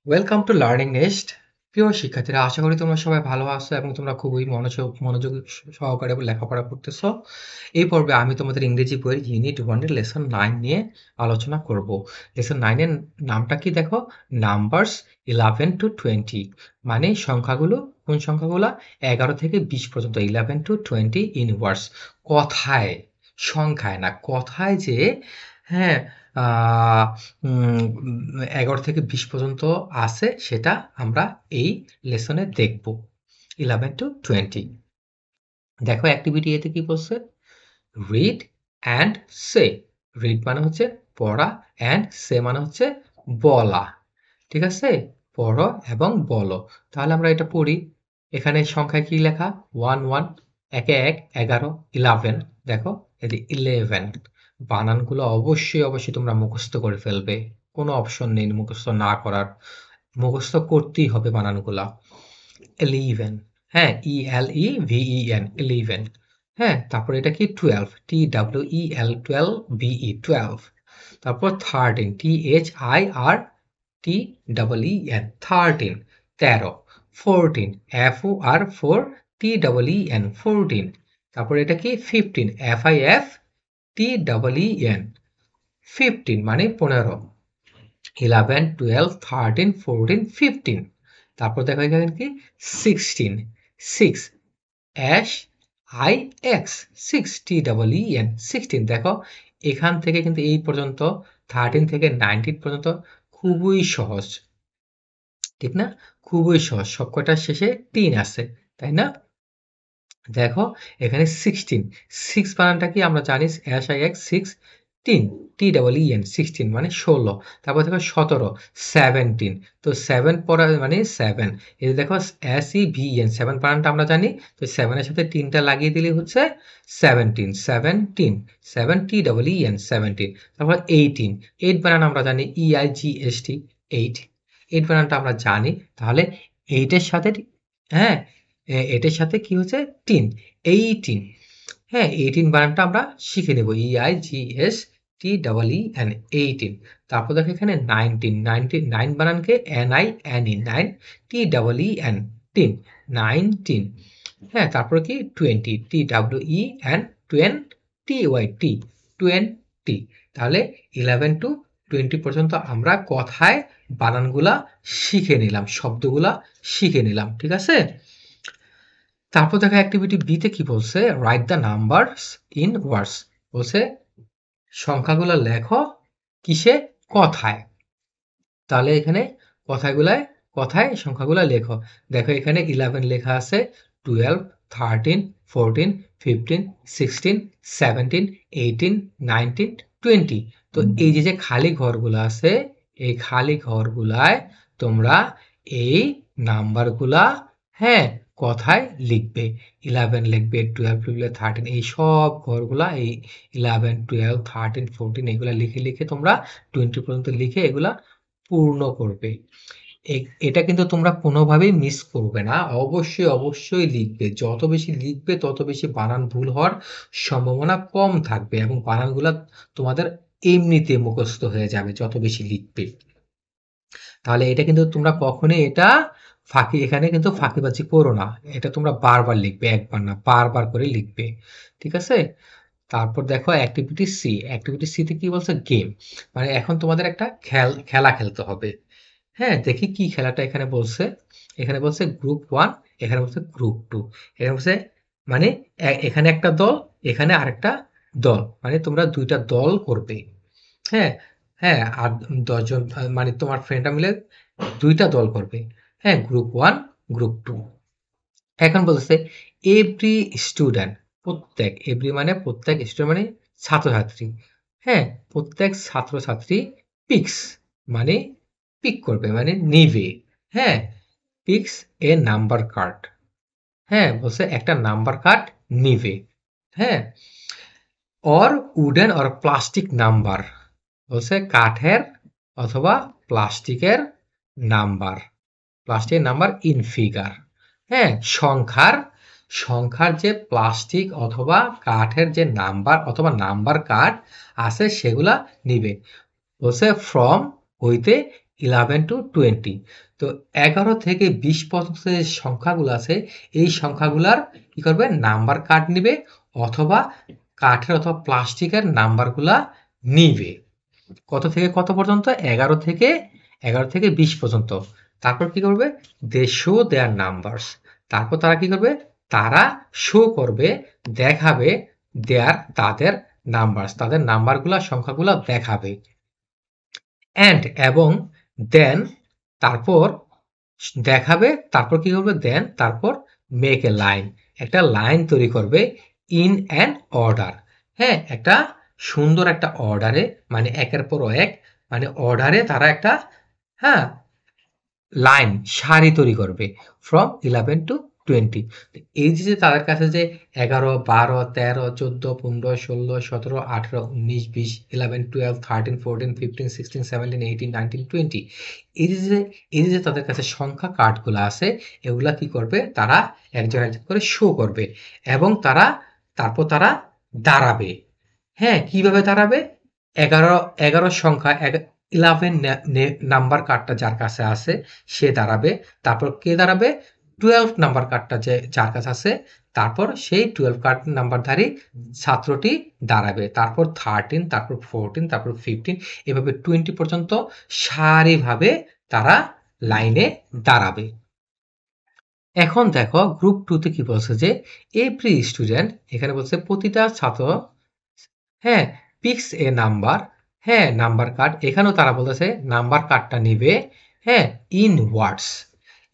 Welcome to learning nest. প্রিয় শিক্ষার্থীরা, আশা করি তোমরা সবাই ভালো আছো এবং তোমরা খুবই মনোযোগ সহকারে লেখাপড়া করতেছো। এই পর্বে আমি তোমাদের ইংরেজি বইয়ের ইউনিট 1 এর লেসন 9 নিয়ে আলোচনা করব। লেসন 9 এর নামটা কি দেখো, নাম্বারস 11 to 20, মানে সংখ্যাগুলো, কোন সংখ্যাগুলো 11 থেকে 20 পর্যন্ত, 11 to 20 ইন ওয়ার্ডস। কথায়, সংখ্যায় না, কথায় যে, হ্যাঁ, আহ 11 থেকে 20 পর্যন্ত আছে, সেটা আমরা এই লেসনে দেখব। 11 to 20 দেখো, অ্যাক্টিভিটি এতে কি বলছে, রিড অ্যান্ড সে। রিড মানে হচ্ছে পড়া, অ্যান্ড সে মানে হচ্ছে বলা। ঠিক আছে, পড়ো এবং বলো। তাহলে আমরা এটা পড়ি। এখানে সংখ্যায় কি লেখা, 1 একে 1, 11, 11। দেখো, এটি 11। বানানগুলো অবশ্যই তোমরা মুখস্থ করে ফেলবে, কোনো অপশন নেই মুখস্থ না করার, মুখস্থ করতেই হবে বানানগুলা। 11, হ্যাঁ, ELEVEN, 11। হ্যাঁ, তারপর এটা কি 12, TWEL, 12, BE, 12। তারপর 13, THIRTEEN, 13, 13। 14, FOR, 14। তারপর এটা কি 15, FIFTEEN, 15 মানে 15। 11, 12, 13, 14, 15। তারপর দেখো এখানে কি 16, 6, SIX, 6, TEEN, 16। দেখো, এখান থেকে কিন্তু এই পর্যন্ত 13 থেকে 19 পর্যন্ত খুবই সহজ, ঠিক না? খুবই সহজ, সবকটার শেষে 3 আছে, তাই না? দেখো, এখানে 16, 6 বানানটা কি আমরা জানি, SIX, 16, TEEN, 16 মানে 16। তারপর দেখো 17, 17। তো 7 পড়া মানে 7। এই যে দেখো, SEVEN, 7 বানানটা আমরা জানি, তো 7 এর সাথে 3টা লাগিয়ে দিলে হচ্ছে 17, 17, 7, TEEN, 17। তারপর 18, 8 বানান আমরা জানি, EIGST, 8, 8 বানানটা আমরা জানি। তাহলে 8 এর সাথে, হ্যাঁ, এটার সাথে কি হচ্ছে 3, 18। হ্যাঁ, 18 বানানটা আমরা শিখে নেব, EIGSTEEN, 18। তারপর দেখো এখানে 19, 19, 9 বানানকে NINE, 9, TEEN, 10, 19। হ্যাঁ, তারপর কি 20, TWEN, 20, TYT, 20। তাহলে 11 to 20 পর্যন্ত আমরা কথায় বানানগুলা শিখে নিলাম, শব্দগুলা শিখে নিলাম, ঠিক আছে? তারপর দেখো অ্যাক্টিভিটি বি তে কি বলছে, write the numbers in words. বলছে সংখ্যাগুলো লেখো কিসে, কথায়। তাহলে এখানে কথাগুলায়, কথায় সংখ্যাগুলো লেখো। দেখো এখানে 11 লেখা আছে, 12, 13, 14, 15, 16, 17, 18, 19, 20। তো এই যে যে খালি ঘরগুলো আছে, এই খালি ঘরগুলায় তোমরা এই নাম্বারগুলা, হ্যাঁ, কথায় লিখবে। 11 লিখবে, 12 লিখবে, 13, এই সব ঘরগুলা, এই 11, 12, 13, 14 এগুলা লিখে লিখে তোমরা 20 পর্যন্ত লিখে এগুলা পূর্ণ করবে। এটা কিন্তু তোমরা কোনোভাবেই মিস করবে না, অবশ্যই লিখবে। যত বেশি লিখবে তত বেশি বানান ভুল হওয়ার সম্ভাবনা কম থাকবে, এবং বানানগুলা তোমাদের এমনিতে মুখস্থ হয়ে যাবে যত বেশি লিখবে। তাহলে এটা কিন্তু তোমরা কখনোই এটা ফাঁকি, এখানে কিন্তু ফাঁকিবাজি করো না। এটা তোমরা বারবার লিখবে, একবার না বারবার করে লিখবে, ঠিক আছে? তারপর দেখো অ্যাক্টিভিটি সি। অ্যাক্টিভিটি সি তে কি বলছে, গেম। মানে এখন তোমাদের একটা খেলা খেলতে হবে। হ্যাঁ, দেখি কি খেলাটা এখানে বলছে। এখানে বলছে গ্রুপ 1, এখানে বলছে গ্রুপ 2। এখানে বলছে মানে এখানে একটা দল, এখানে আরেকটা দল, মানে তোমরা দুইটা দল করবে। হ্যাঁ, হ্যাঁ, আর 10 জন, মানে তোমার ফ্রেন্ডরা মিলে দুইটা দল করবে। হ্যাঁ, গ্রুপ 1, গ্রুপ 2। এখন বলছে এভরি স্টুডেন্ট, প্রত্যেক, এভরি মানে প্রত্যেক, স্টুডেন্ট মানে ছাত্রছাত্রী। হ্যাঁ, প্রত্যেক ছাত্রছাত্রী পিক্স মানে পিক করবে, মানে নিবে। হ্যাঁ, পিক্স এ নাম্বার কার্ড। হ্যাঁ, বলছে একটা নাম্বার কার্ড নিবে। হ্যাঁ, or wooden or plastic number, বলছে কাঠের অথবা প্লাস্টিকের নাম্বার, প্লাস্টিকের নাম্বার ইন ফিগার। হ্যাঁ, সংখ্যার, সংখ্যার যে প্লাস্টিক অথবা কাঠের যে নাম্বার অথবা নাম্বার কার্ড আছে সেগুলা নিবে। বলছে ফ্রম হইতে 11 to 20। তো 11 থেকে 20 পর্যন্ত যে সংখ্যাগুলো আছে এই সংখ্যাগুলার কি করবে নাম্বার কার্ড নিবে অথবা কাঠের অথবা প্লাস্টিকের নাম্বারগুলা নিবে। কত থেকে কত পর্যন্ত? 11 থেকে 20 পর্যন্ত। তারপর কি করবে? They show their numbers. তারপর তারা কি করবে? তারা শো করবে, দেখাবে তাদের নাম্বারস, তাদের নাম্বারগুলা সংখ্যাগুলা দেখাবে। অ্যান্ড এবং দেন তারপর দেখাবে, তারপর কি করবে? দেন তারপর মেক এ লাইন, একটা লাইন তৈরি করবে ইন অ্যান অর্ডার। হ্যাঁ, একটা সুন্দর একটা অর্ডারে, মানে একের পর এক, মানে অর্ডারে তারা একটা হ্যাঁ লাইন সারি তৈরি করবে ফ্রম 11 to 20। এই যে তাদের কাছে যে 11, 12, 13, 14, 15, 16, 17, 18, 19, 20, 11, 12, 13, 14, 15, 16, 17, 18, 19, 20, এই যে তাদের কাছে সংখ্যা কার্ডগুলো আছে, এগুলা কি করবে? তারা একজন একজন করে শো করবে এবং তারপর তারা দাঁড়াবে। হ্যাঁ, কিভাবে দাঁড়াবে? 11 সংখ্যা 11 নাম্বার কার্ডটা যার কাছে আছে সে দাঁড়াবে। তারপর কে দাঁড়াবে? 12 নাম্বার কার্ডটা যার কাছে আছে, তারপর সেই 12 কার্ড নাম্বারধারী ছাত্রটি দাঁড়াবে। তারপর 13, তারপর 14, তারপর 15, এভাবে 20 পর্যন্ত সারিভাবে তারা লাইনে দাঁড়াবে। এখন দেখো গ্রুপ 2 তে কি বলছে যে এভরি স্টুডেন্ট, এখানে বলছে প্রতিটা ছাত্র হ্যাঁ পিক্স এ নাম্বার, হ্যাঁ নাম্বার কার্ড, এখানেও তারা বলতেছে নাম্বার কার্ডটা নিবে হ্যাঁ ইন ওয়ার্ডস।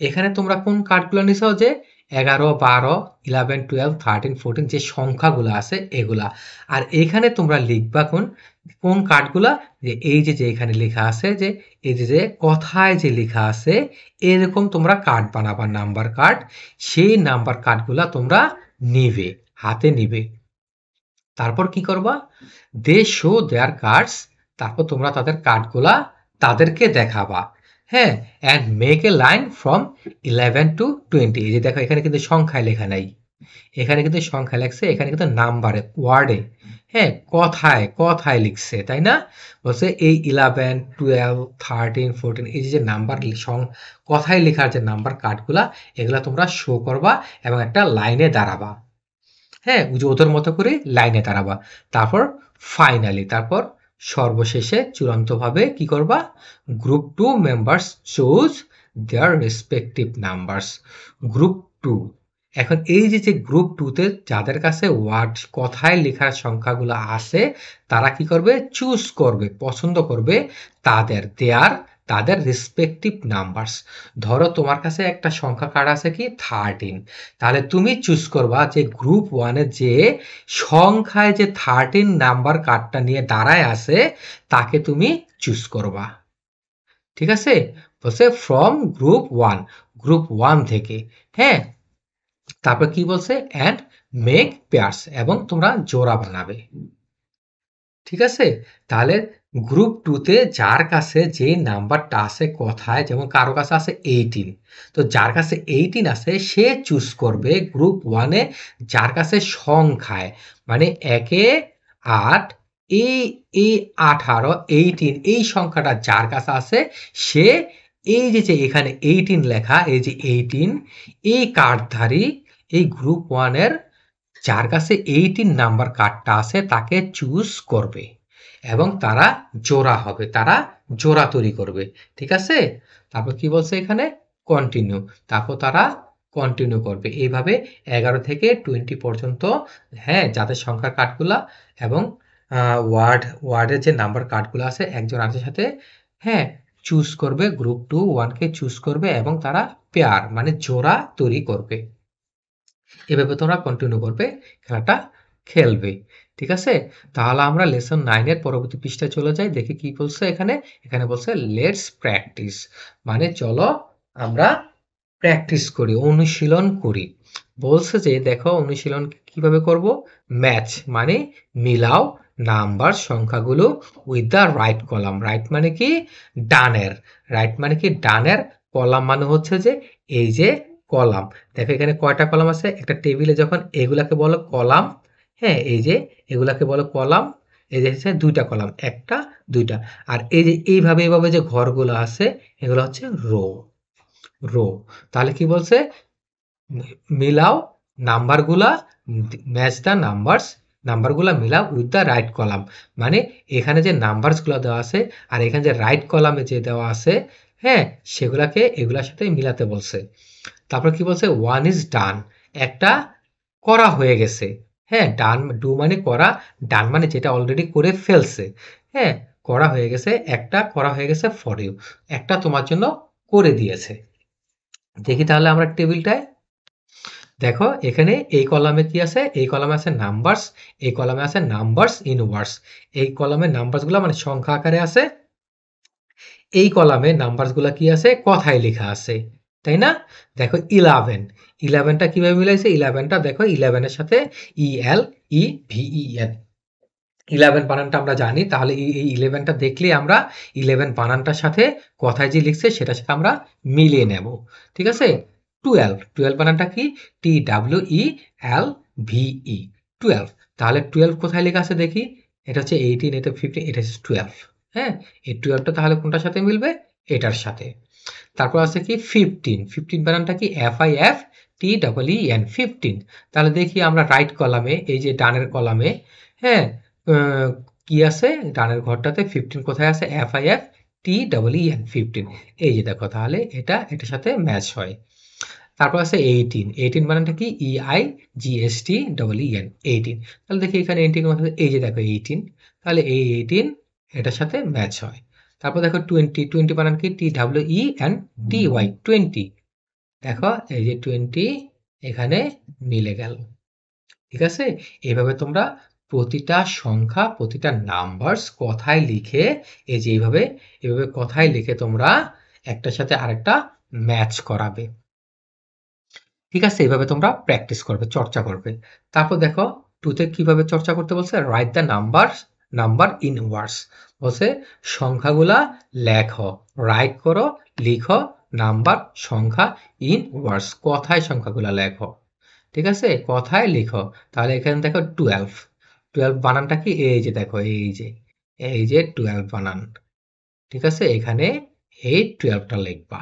এখানে তোমরা কোন কার্ডগুলো নিছো? যে 11, 12, 11, 12, 13, 14 যে সংখ্যাগুলো আছে এগুলা। আর এখানে তোমরা লিখবা কোন কার্ডগুলা? যে এই যে এখানে লেখা আছে যে এই যে কথায় যে লেখা আছে এরকম তোমরা কার্ড বানাবা, নাম্বার কার্ড। সেই নাম্বার কার্ডগুলা তোমরা নিবে, হাতে নিবে। তারপর কি করবা? দে শো দেয়ার কার্ডস, তারপর তোমরা তাদের কার্ডগুলা তাদেরকে দেখাবা। হ্যাঁ, and make a line from 11 to 20। এই যে দেখো এখানে কিন্তু সংখ্যায় লেখা নাই, এখানে কিন্তু সংখ্যা লেখছে, এখানে কিন্তু নাম্বারে ওয়ার্ডে হ্যাঁ কথায় লিখছে, তাই না? বলছে এই 11, 12, 13, 14 এই যে নাম্বার কথায় লেখার যে নাম্বার কার্ডগুলা এগুলা তোমরা শো করবা এবং একটা লাইনে দাঁড়াবা। হ্যাঁ, ওদের মতো করে লাইনে দাঁড়াবা। তারপর ফাইনালি, তারপর সর্বশেষে চূড়ান্তভাবে কি করবা? Group 2 members choose their respective numbers. Group 2, এখন এই যে গ্রুপ 2 তে যাদের কাছে ওয়ার্ড কথায় লেখার সংখ্যাগুলো আছে তারা কি করবে? চুজ করবে, পছন্দ করবে তাদের রেসপেক্টিভ নাম্বারস। ধরো তোমার কাছে একটা সংখ্যা কার্ড আছে কি 13, তাহলে তুমি চুজ করবা যে গ্রুপ 1 এ যে সংখ্যায় যে 13 নাম্বার কার্ডটা নিয়ে দাঁড়ায় আছে তাকে তুমি চুজ করবা। ঠিক আছে? বলছে ফ্রম গ্রুপ 1 থেকে। হ্যাঁ, তারপর কি বলছে? অ্যান্ড মেক পেয়ার্স, এবং তোমরা জোড়া বানাবে। ঠিক আছে? তাহলে গ্রুপ 2 তে যার কাছে যে নাম্বারটা আছে কথায়, যেমন কারো কাছে আছে 18, তো যার কাছে 18 আছে সে চুজ করবে গ্রুপ 1 এ যার কাছে সংখ্যায়, মানে 1 এ 8, এই এই 18, 18 এই সংখ্যাটা যার কাছে আছে সে এই যে এখানে 18 লেখা, এই যে 18 এই কার্ডধারী এই গ্রুপ 1 এর যার কাছে 18 নাম্বার কার্ডটা আছে তাকে চুজ করবে এবং তারা জোড়া হবে, তারা জোড়া তৈরি করবে। ঠিক আছে? তারপর কি বলছে এখানে? কন্টিনিউ। তারপর তারা কন্টিনিউ করবে এইভাবে 11 থেকে 20 পর্যন্ত। হ্যাঁ, যাদের সংখ্যার কার্ডগুলা এবং ওয়ার্ডের যে নাম্বার কার্ডগুলো আছে একজন আরেকজনের সাথে হ্যাঁ চুজ করবে, গ্রুপ 2 1 কে চুজ করবে এবং তারা পেয়ার মানে জোড়া তৈরি করবে। এভাবে তোমরা কন্টিনিউ করবে, খেলাটা খেলবে। ঠিক আছে? তাহলে আমরা লেসন 9 এর পরবর্তী পৃষ্ঠায় চলে যাই, দেখি কি বলছে এখানে। এখানে বলছে লেটস প্র্যাকটিস, মানে চলো আমরা প্র্যাকটিস করি, অনুশীলন করি। বলছে যে দেখো অনুশীলন কিভাবে করব? ম্যাচ মানে মিলাও নাম্বার সংখ্যাগুলো with the right column. Right মানে কি? ডানের। রাইট মানে কি? ডানের। কলাম মানে হচ্ছে যে এই যে কলাম। দেখো এখানে কয়টা কলাম আছে? একটা টেবিলে যখন এগুলাকে বলো কলাম, হ্যাঁ এই যে এগুলাকে বলো কলাম, এই যে হচ্ছে দুইটা কলাম, একটা দুইটা। আর এই যে এইভাবে যে ঘরগুলো আছে এগুলো হচ্ছে রো, রো। তাহলে কি বলছে, মিলাও নাম্বারগুলা, ম্যাচ দ্য নাম্বারস, নাম্বারগুলা মিলাও উইথ দ্য রাইট কলাম। মানে এখানে যে নাম্বারসগুলো দেওয়া আছে আর এখানে যে রাইট কলামে যে দেওয়া আছে, হ্যাঁ, সেগুলাকে এগুলার সাথে মিলাতে বলছে। তারপর কি বলছে, ওয়ান ইজ ডান, একটা করা হয়ে গেছে। হ্যাঁ, ডান ডু মানে করা, ডান মানে যেটা অলরেডি করে ফেলছে। হ্যাঁ, করা হয়ে গেছে, একটা করা হয়ে গেছে ফর ইউ, একটা তোমার জন্য করে দিয়েছে। দেখি তাহলে আমরা টেবিলটায়, দেখো এখানে এই কলামে কি আছে, এই কলামে আছে নাম্বারস, এই কলামে আছে নাম্বারস ইন ওয়ার্ডস। এই কলামে নাম্বারসগুলো মানে সংখ্যা আকারে আছে, এই কলামে নাম্বারসগুলো কি আছে, কথায় লেখা আছে, তাই না? দেখো 11, 11টা কিভাবে মিলাইছে, 11টা দেখো 11 এর সাথে EL EVEN, 11 বানানটা আমরা জানি, তাহলে এই 11টা দেখলে আমরা 11 বানানটার সাথে কথায় যে লিখছে সেটার সাথে আমরা মিলিয়ে নেব। ঠিক আছে? 12, 12 বানানটা কি, TWELVE, 12। তাহলে 12 কোথায় লেখা আছে দেখি, এটা হচ্ছে 18, এটা 15, এটা হচ্ছে 12। হ্যাঁ, এই 12টা তাহলে কোনটার সাথে মিলবে, এটার সাথে। তারপর আছে কি 15, 15 বানানটা কি, FIFTEEN, 15। তাহলে দেখি আমরা রাইট কলামে, এই যে ডানের কলামে, হ্যাঁ, কি আছে ডানের ঘরটাতে 15 কোথায় আছে, FIFTEEN, 15। এই যে দেখো তাহলে এটা এটার সাথে ম্যাচ হয়। তারপর আছে 18, 18 বানানটা কি, EIGSTEEN, 18। তাহলে দেখি এখানে 18 কোথায়, এই যে দেখো 18, তাহলে এই 18 এটার সাথে ম্যাচ হয়। তারপর দেখো 20, 20 বানান কি, TWENTY, 20। দেখো এই যে 20 এখানে মিলে গেল। ঠিক আছে? এইভাবে তোমরা প্রতিটা সংখ্যা, প্রতিটা নাম্বারস কথায় লিখে, এই যে এইভাবে কথায় লিখে তোমরা একটার সাথে আরেকটা ম্যাচ করাবে। ঠিক আছে? এভাবে তোমরা প্র্যাকটিস করবে, চর্চা করবে। তারপর দেখো 2 তে কিভাবে চর্চা করতে বলছে, write the number in words. বলছে সংখ্যাগুলা লেখো, রাইট করো, লিখো, নাম্বার সংখ্যা, ইন ওয়ার্ডস কথায় সংখ্যাগুলা লেখো। ঠিক আছে? কথায় লিখো। তাহলে এখানে দেখো 12, 12 বানানটা কি, এই যে দেখো এই যে 12 বানান। ঠিক আছে? এখানে এই 12টা লিখবা,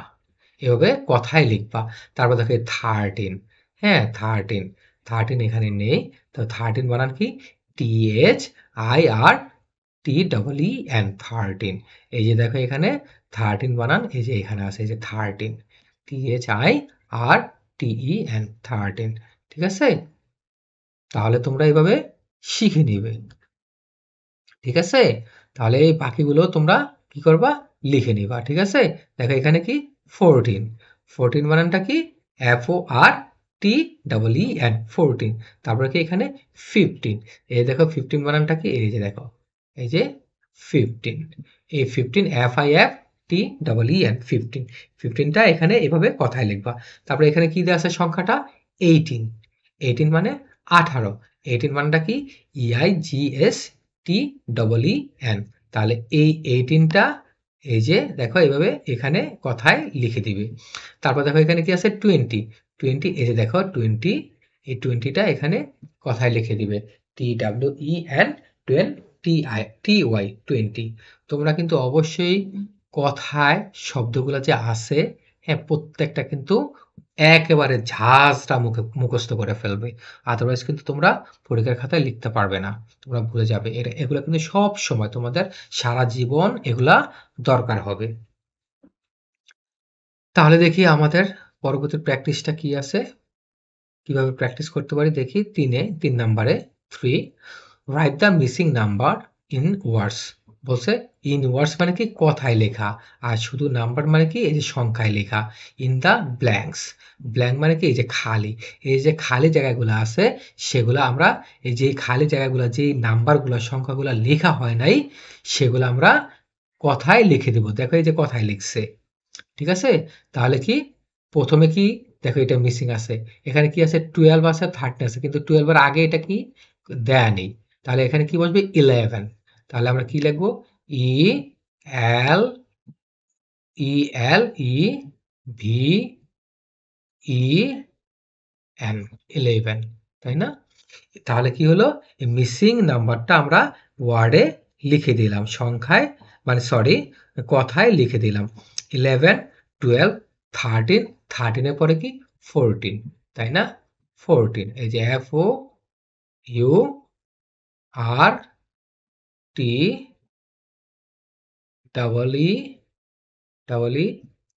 এভাবে কথায় লিখবা। তারপর দেখো 13, হ্যাঁ 13, 13 এখানে নেই, তো 13 বানান কি, THIRTEEN, 13। এই যে দেখো এখানে 13 বানান, এই যে এখানে আছে, এই যে 13, THIRTEN, 13। ঠিক আছে? তাহলে তোমরা এইভাবে শিখে নিবে। ঠিক আছে? তাহলে এই বাকিগুলো তোমরা কি করবা, লিখে নিবা। ঠিক আছে? দেখো এখানে কি 14, 14 বানানটা কি, FORTEEN, 14। তারপরে কি এখানে 15, এই দেখো 15 বানানটা কি, এই যে দেখো এই যে 15, এই 15 FIFTEEN, 15, 15টা এখানে এভাবে কথায় লিখবা। তারপরে এখানে কি দেওয়া আছে সংখ্যাটা, 18, 18 মানে 18, 18 মানটা কি, EIGSTEEN। তাহলে এই 18টা এই যে দেখো এইভাবে এখানে কথায় লিখে দিবে। তারপর দেখো এখানে কি আছে 20, 20 এই যে দেখো 20, এই 20টা এখানে কথায় লিখে দিবে, TWEN, 20। তোমরা কিন্তু অবশ্যই কথায় শব্দগুলো যে আছে, হ্যাঁ, প্রত্যেকটা কিন্তু একেবারে ঝাঁঝরা মুখস্থ করে ফেলবে। আদারওয়াইজ কিন্তু তোমরা পরীক্ষার খাতায় লিখতে পারবে না, তোমরা ভুলে যাবে। এগুলা কিন্তু সব সময় তোমাদের সারা জীবন এগুলা দরকার হবে। তাহলে দেখি আমাদের পরবর্তী প্র্যাকটিসটা কি আছে, কিভাবে প্র্যাকটিস করতে পারি দেখি। 3 নাম্বারে 3, write the missing number in words. বলছে ইন ওয়ার্ডস মানে কি, কথায় লেখা। আর শুধু নাম্বার মানে কি, এই যে সংখ্যায় লেখা। ইন দ্য ব্ল্যাঙ্কস, ব্ল্যাঙ্ক মানে কি, এই যে খালি, এই যে খালি জায়গাগুলো আছে সেগুলো আমরা, এই যে খালি জায়গাগুলো, যে নাম্বারগুলো সংখ্যাগুলো লেখা হয় নাই সেগুলো আমরা কথায় লিখে দেব। দেখো এই যে কথায় লিখছে। ঠিক আছে? তাহলে কি প্রথমে কি, দেখো এটা মিসিং আছে, এখানে কি আছে 12 আছে, 13 আছে, কিন্তু 12 এর আগে এটা কি দেয়া নেই। তাহলে এখানে কি বসবে 11। তাহলে আমরা কি লিখবো, ই এল ই ভি ই এন, 11, তাই না? তাহলে কি হলো, এই মিসিং নাম্বারটা আমরা ওয়ার্ডে লিখে দিলাম, সংখ্যায় মানে সরি কথায় লিখে দিলাম। 11, 12, 13, 13 এর পরে কি 14, তাই না? 14 এই যে FOURT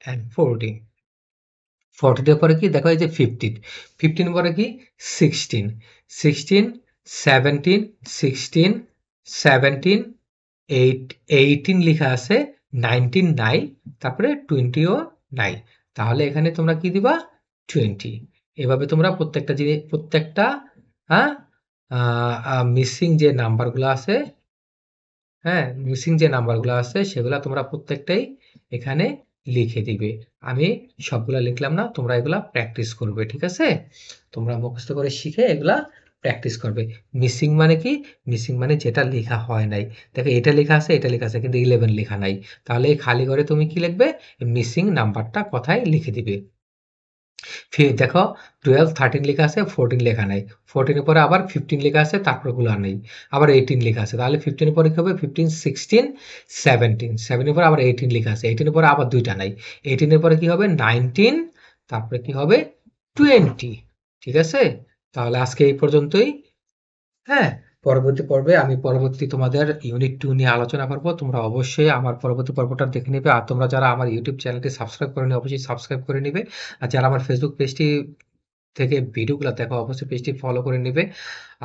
and 14 14 এর পরে কি দেখো এই যে 15 15 এর পরে কি 16 16 17 16 17 18 লেখা আছে 19 নাই তারপরে 20 ও নাই, তাহলে এখানে তোমরা কি দিবা 20। এভাবে তোমরা প্রত্যেকটা জিনিস প্রত্যেকটা হ্যাঁ মিসিং যে নাম্বারগুলো আছে, হ্যাঁ মিসিং যে নাম্বারগুলো আছে সেগুলা তোমরা প্রত্যেকটাই এখানে লিখে দিবে। আমি সবগুলা লিখলাম না, তোমরা এগুলা প্র্যাকটিস করবে, ঠিক আছে? তোমরা মুখস্থ করে শিখে এগুলা প্র্যাকটিস করবে। মিসিং মানে কি? মিসিং মানে যেটা লেখা হয় নাই। দেখো এটা লেখা আছে, এটা লেখা আছে কিন্তু 11 লেখা নাই। তাহলে এই খালি ঘরে তুমি কি লিখবে? মিসিং নাম্বারটা কথায় লিখে দিবে। দেখো 12, 13 লেখা আছে, 14 লেখা নাই। 14 এর পরে আবার 15 লেখা আছে, তারপরগুলো আর নেই। আবার 18 লেখা আছে। তাহলে 15 এর পরে কি হবে? 15, 16, 17 7 এর পরে আবার 18 লেখা আছে। 18 এর পরে আবার 2টা নাই। 18 এর পরে কি হবে? 19, তারপরে কি হবে? 20, ঠিক আছে? তাহলে আজকে এই পর্যন্তই। হ্যাঁ, পরবর্তী পর্বে আমি তোমাদের ইউনিট 2 নিয়ে আলোচনা করব। তোমরা অবশ্যই আমার পরবর্তী পর্বটা দেখে নিবে। আর তোমরা যারা আমার ইউটিউব চ্যানেলটি সাবস্ক্রাইব করোনি অবশ্যই সাবস্ক্রাইব করে নিবে। আর যারা আমার ফেসবুক পেজটি থেকে ভিডিওগুলো দেখো অবশ্যই পেজটি ফলো করে নিবে।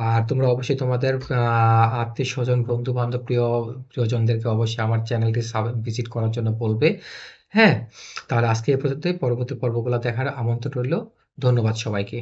আর তোমরা অবশ্যই তোমাদের আত্মীয়-স্বজন, বন্ধু-বান্ধব, প্রিয়জনদেরকে অবশ্যই আমার চ্যানেলটি ভিজিট করার জন্য বলবে। হ্যাঁ, তাহলে আজকে এ পর্যন্তই। পরবর্তী পর্বগুলো দেখার আমন্ত্রণ রইল। ধন্যবাদ সবাইকে।